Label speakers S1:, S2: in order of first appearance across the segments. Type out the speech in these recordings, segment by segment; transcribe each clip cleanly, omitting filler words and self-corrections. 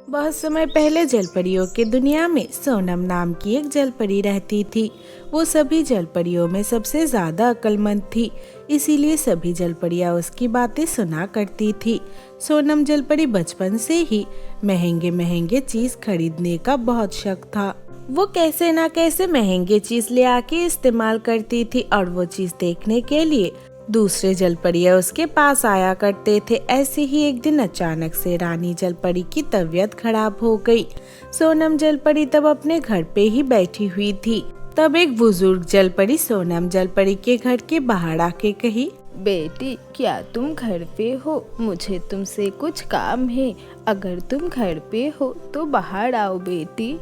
S1: बहुत समय पहले जलपरियों के दुनिया में सोनम नाम की एक जलपरी रहती थी। वो सभी जलपरियों में सबसे ज्यादा अक्लमंद थी, इसीलिए सभी जलपरियां उसकी बातें सुना करती थी। सोनम जलपरी बचपन से ही महंगे महंगे चीज खरीदने का बहुत शौक था। वो कैसे ना कैसे महंगे चीज ले आके इस्तेमाल करती थी और वो चीज देखने के लिए दूसरे जलपरियां उसके पास आया करते थे। ऐसे ही एक दिन अचानक से रानी जलपरी की तबीयत खराब हो गई। सोनम जलपरी तब अपने घर पे ही बैठी हुई थी। तब एक बुजुर्ग जलपरी सोनम जलपरी के घर के बाहर आके कही,
S2: बेटी, क्या तुम घर पे हो? मुझे तुमसे कुछ काम है। अगर तुम घर पे हो तो बाहर आओ बेटी।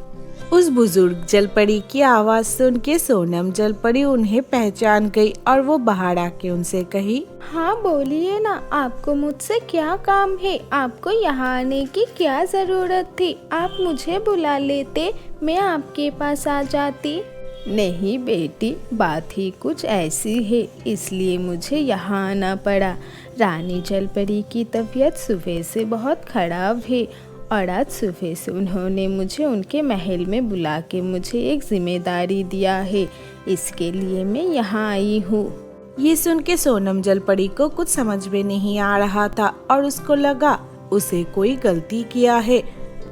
S1: उस बुजुर्ग जलपरी की आवाज सुन के सोनम जलपरी उन्हें पहचान गई और वो बाहर आके उनसे कही,
S2: हाँ बोलिए ना, आपको मुझसे क्या काम है? आपको यहाँ आने की क्या जरूरत थी? आप मुझे बुला लेते, मैं आपके पास आ जाती। नहीं बेटी, बात ही कुछ ऐसी है, इसलिए मुझे यहाँ आना पड़ा। रानी जलपरी की तबीयत सुबह से बहुत खराब है और आज सुबह से उन्होंने मुझे उनके महल में बुला के मुझे एक जिम्मेदारी दिया है, इसके लिए मैं यहाँ आई हूँ।
S1: ये सुन के सोनम जलपरी को कुछ समझ में नहीं आ रहा था और उसको लगा उसे कोई गलती किया है।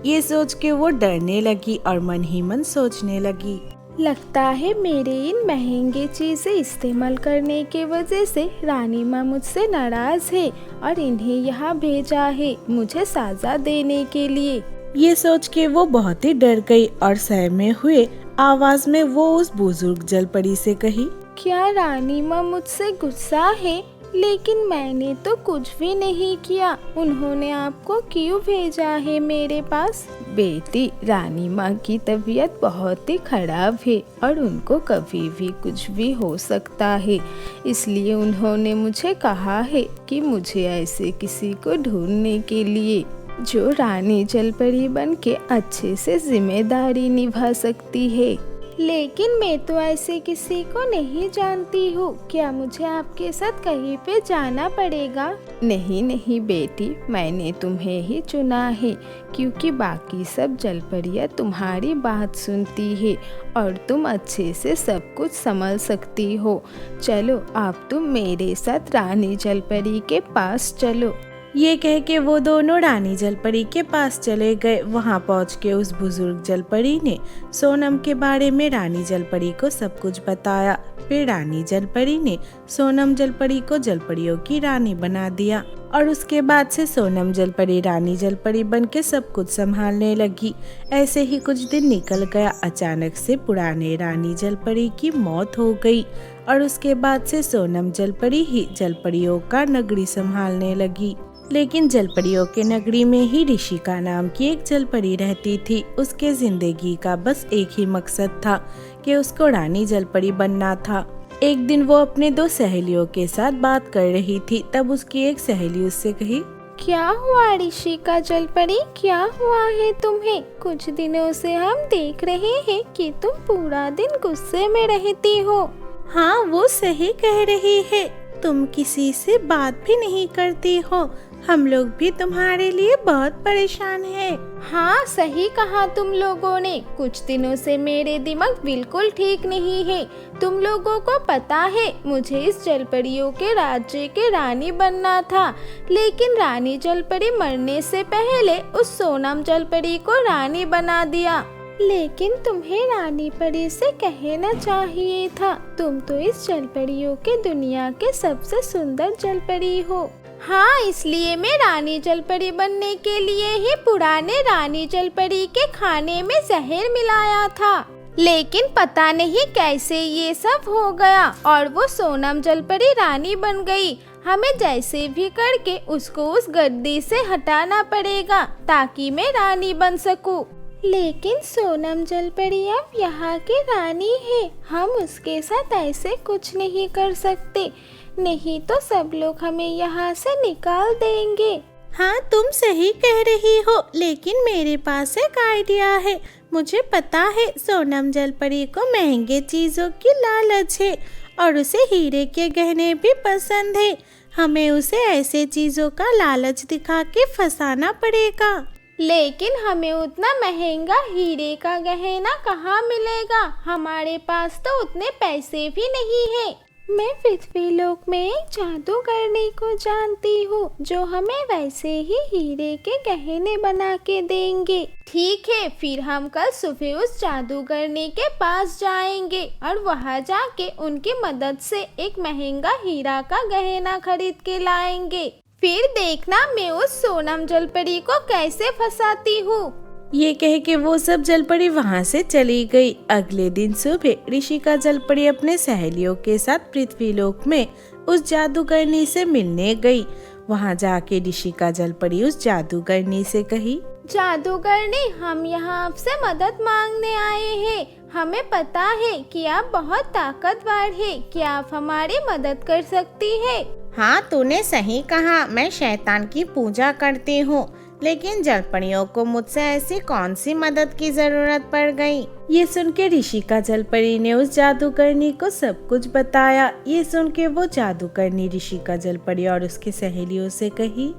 S1: ये सोच के वो डरने लगी और मन ही मन सोचने लगी,
S2: लगता है मेरे इन महंगे चीजें इस्तेमाल करने के वजह से रानी माँ मुझसे नाराज है और इन्हें यहाँ भेजा है मुझे सजा देने के लिए।
S1: ये सोच के वो बहुत ही डर गई और सहमे हुए आवाज में वो उस बुजुर्ग जलपरी से कही,
S2: क्या रानी माँ मुझसे गुस्सा है? लेकिन मैंने तो कुछ भी नहीं किया, उन्होंने आपको क्यों भेजा है मेरे पास? बेटी, रानी माँ की तबीयत बहुत ही खराब है और उनको कभी भी कुछ भी हो सकता है, इसलिए उन्होंने मुझे कहा है कि मुझे ऐसे किसी को ढूंढने के लिए जो रानी जलपरी बन के अच्छे से जिम्मेदारी निभा सकती है। लेकिन मैं तो ऐसे किसी को नहीं जानती हूँ, क्या मुझे आपके साथ कहीं पे जाना पड़ेगा? नहीं नहीं बेटी, मैंने तुम्हें ही चुना है क्योंकि बाकी सब जलपरियाँ तुम्हारी बात सुनती है और तुम अच्छे से सब कुछ समझ सकती हो। चलो आप तुम मेरे साथ रानी जलपरी के पास चलो।
S1: ये कह के वो दोनों रानी जलपरी के पास चले गए। वहाँ पहुँच के उस बुजुर्ग जलपरी ने सोनम के बारे में रानी जलपरी को सब कुछ बताया। फिर रानी जलपरी ने सोनम जलपरी को जलपरियों की रानी बना दिया और उसके बाद से सोनम जलपरी रानी जलपरी बन के सब कुछ संभालने लगी। ऐसे ही कुछ दिन निकल गया। अचानक से पुराने रानी जलपरी की मौत हो गई और उसके बाद से सोनम जलपरी ही जलपरियों का नगरी संभालने लगी। लेकिन जलपरियों के नगरी में ही ऋषिका नाम की एक जलपरी रहती थी। उसके जिंदगी का बस एक ही मकसद था कि उसको रानी जलपरी बनना था। एक दिन वो अपने दो सहेलियों के साथ बात कर रही थी। तब उसकी एक सहेली उससे कही,
S2: क्या हुआ ऋषिका जलपरी, क्या हुआ है तुम्हें? कुछ दिनों से हम देख रहे हैं कि तुम पूरा दिन गुस्से में रहती हो।
S1: हाँ, वो सही कह रही है, तुम किसी से बात भी नहीं करती हो। हम लोग भी तुम्हारे लिए बहुत परेशान हैं।
S2: हाँ, सही कहा तुम लोगों ने। कुछ दिनों से मेरे दिमाग बिल्कुल ठीक नहीं है। तुम लोगों को पता है मुझे इस जलपरियों के राज्य के रानी बनना था, लेकिन रानी जलपरी मरने से पहले उस सोनम जलपरी को रानी बना दिया। लेकिन तुम्हें रानी परी से कहना चाहिए था, तुम तो इस जलपरियों के दुनिया के सबसे सुंदर जलपरी हो। हाँ, इसलिए मैं रानी जलपरी बनने के लिए ही पुराने रानी जलपरी के खाने में जहर मिलाया था। लेकिन पता नहीं कैसे ये सब हो गया और वो सोनम जलपरी रानी बन गई। हमें जैसे भी करके उसको उस गद्दी से हटाना पड़ेगा ताकि मैं रानी बन सकूं। लेकिन सोनम जलपरी अब यहाँ की रानी है, हम उसके साथ ऐसे कुछ नहीं कर सकते, नहीं तो सब लोग हमें यहाँ से निकाल देंगे।
S1: हाँ, तुम सही कह रही हो, लेकिन मेरे पास एक आइडिया है। मुझे पता है सोनम जलपरी को महंगे चीजों की लालच है और उसे हीरे के गहने भी पसंद है। हमें उसे ऐसे चीजों का लालच दिखा के फंसाना पड़ेगा।
S2: लेकिन हमें उतना महंगा हीरे का गहना कहाँ मिलेगा? हमारे पास तो उतने पैसे भी नहीं है। मैं पृथ्वीलोक में एक जादूगरनी को जानती हूँ जो हमें वैसे ही हीरे के गहने बना के देंगे। ठीक है, फिर हम कल सुबह उस जादूगरनी के पास जाएंगे और वहाँ जाके उनकी मदद से एक महंगा हीरा का गहना खरीद के लाएंगे। फिर देखना मैं उस सोनम जलपरी को कैसे फंसाती हूँ।
S1: ये कह के वो सब जलपरी वहाँ से चली गई। अगले दिन सुबह ऋषिका जलपरी अपने सहेलियों के साथ पृथ्वीलोक में उस जादूगरनी से मिलने गई। वहाँ जाके ऋषिका जलपरी उस जादूगरनी से कही,
S2: जादूगरनी, हम यहाँ आपसे मदद मांगने आए हैं। हमें पता है कि आप बहुत ताकतवर हैं। क्या आप हमारी मदद कर सकती है?
S1: हाँ, तूने सही कहा। मैं शैतान की पूजा करती हूँ, लेकिन जलपरियों को मुझसे ऐसी कौन सी मदद की जरूरत पड़ गई? ये सुन के ऋषिका जलपरी ने उस जादूगरनी को सब कुछ बताया। ये सुन के वो जादूगरनी ऋषिका जलपरी और उसकी सहेलियों से कही,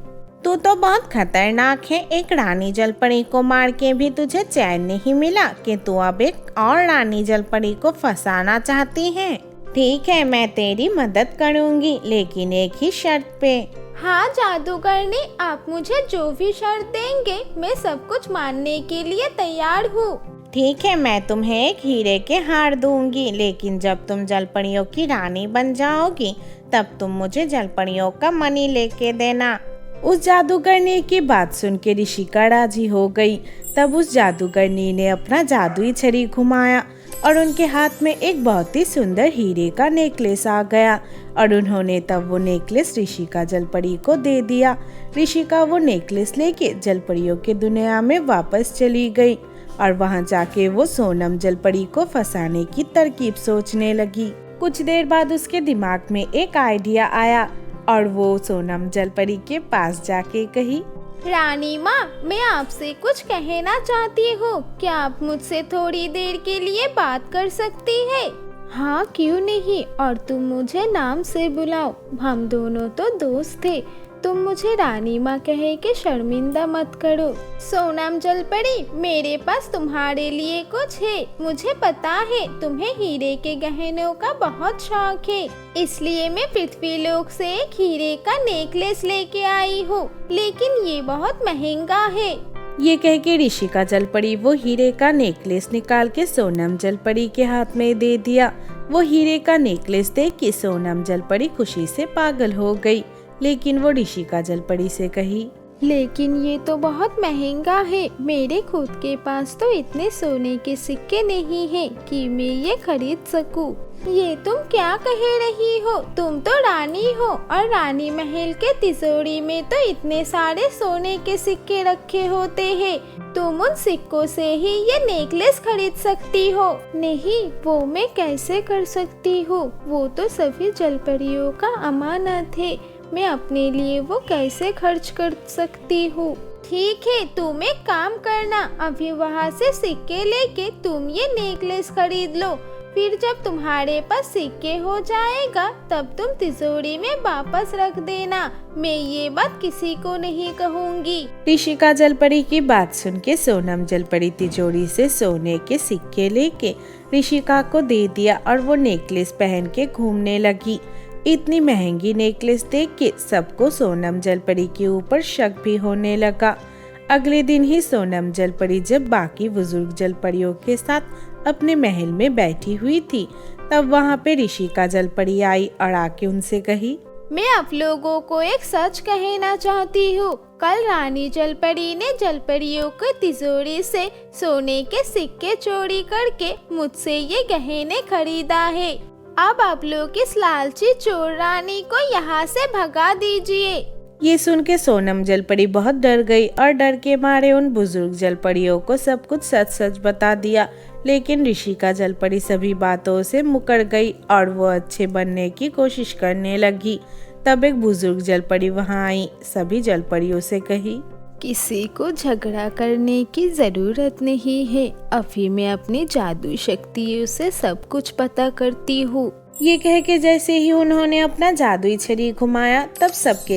S1: तू तो बहुत खतरनाक है। एक रानी जलपरी को मार के भी तुझे चैन नहीं मिला कि तू अब एक और रानी जलपरी को फंसाना चाहती है। ठीक है, मैं तेरी मदद करूँगी, लेकिन एक ही शर्त पे।
S2: हाँ जादूगरनी, आप मुझे जो भी शर्त देंगे मैं सब कुछ मानने के लिए तैयार हूँ।
S1: ठीक है, मैं तुम्हें एक हीरे के हार दूंगी, लेकिन जब तुम जलपरियों की रानी बन जाओगी तब तुम मुझे जलपरियों का मनी लेके देना। उस जादूगरनी की बात सुन के ऋषिका राजी हो गई। तब उस जादूगरनी ने अपना जादुई छड़ी घुमाया और उनके हाथ में एक बहुत ही सुंदर हीरे का नेकलेस आ गया और उन्होंने तब वो नेकलेस ऋषिका जलपरी को दे दिया। ऋषिका वो नेकलेस लेके जलपरियों के दुनिया में वापस चली गई और वहाँ जाके वो सोनम जलपरी को फंसाने की तरकीब सोचने लगी। कुछ देर बाद उसके दिमाग में एक आइडिया आया और वो सोनम जलपरी के पास जाके कही,
S2: रानी माँ, मैं आपसे कुछ कहना चाहती हूँ। क्या आप मुझसे थोड़ी देर के लिए बात कर सकती है? हाँ, क्यों नहीं। और तुम मुझे नाम से बुलाओ, हम दोनों तो दोस्त थे। तुम मुझे रानी माँ कहे के शर्मिंदा मत करो। सोनम जलपरी, मेरे पास तुम्हारे लिए कुछ है। मुझे पता है तुम्हें हीरे के गहनों का बहुत शौक है, इसलिए मैं पृथ्वीलोक से एक हीरे का नेकलेस लेके आई हूँ, लेकिन ये बहुत महंगा है।
S1: ये कह के ऋषिका जलपरी वो हीरे का नेकलेस निकाल के सोनम जलपरी के हाथ में दे दिया। वो हीरे का नेकलेस देख के सोनम जलपरी खुशी से पागल हो गई, लेकिन वो ऋषिका जलपरी से कही,
S2: लेकिन ये तो बहुत महंगा है। मेरे खुद के पास तो इतने सोने के सिक्के नहीं हैं कि मैं ये खरीद सकूं। ये तुम क्या कह रही हो? तुम तो रानी हो और रानी महल के तिजोरी में तो इतने सारे सोने के सिक्के रखे होते हैं। तुम उन सिक्कों से ही ये नेकलेस खरीद सकती हो। नहीं, वो मैं कैसे कर सकती हूँ? वो तो सभी जलपरियों का अमानत है। मैं अपने लिए वो कैसे खर्च कर सकती हूँ? ठीक है, तुम एक काम करना, अभी वहाँ से सिक्के लेके तुम ये नेकलेस खरीद लो। फिर जब तुम्हारे पास सिक्के हो जाएगा तब तुम तिजोरी में वापस रख देना। मैं ये बात किसी को नहीं कहूँगी।
S1: ऋषिका जलपरी की बात सुन के सोनम जलपरी तिजोरी से सोने के सिक्के लेके ऋषिका को दे दिया और वो नेकलेस पहन के घूमने लगी। इतनी महंगी नेकलेस देख के सबको सोनम जलपरी के ऊपर शक भी होने लगा। अगले दिन ही सोनम जलपरी जब बाकी बुजुर्ग जलपरियों के साथ अपने महल में बैठी हुई थी, तब वहाँ पे ऋषिका जलपरी आई और आके उनसे कही,
S2: मैं आप लोगों को एक सच कहना चाहती हूँ। कल रानी जलपरी ने जलपरियों के तिजोरी से सोने के सिक्के चोरी करके मुझसे ये गहने खरीदा है। अब आप लोग इस लालची चोर रानी को यहाँ से भगा दीजिए।
S1: ये सुन के सोनम जलपरी बहुत डर गई और डर के मारे उन बुजुर्ग जलपरियों को सब कुछ सच सच बता दिया। लेकिन ऋषिका जलपरी सभी बातों से मुकर गई और वो अच्छे बनने की कोशिश करने लगी। तब एक बुजुर्ग जलपरी वहाँ आई, सभी जलपरियों से कही,
S2: किसी को झगड़ा करने की जरूरत नहीं है। अभी मैं अपनी जादू शक्तियों से सब कुछ पता करती हूँ।
S1: ये कह के जैसे ही उन्होंने अपना जादुई छड़ी घुमाया तब सबके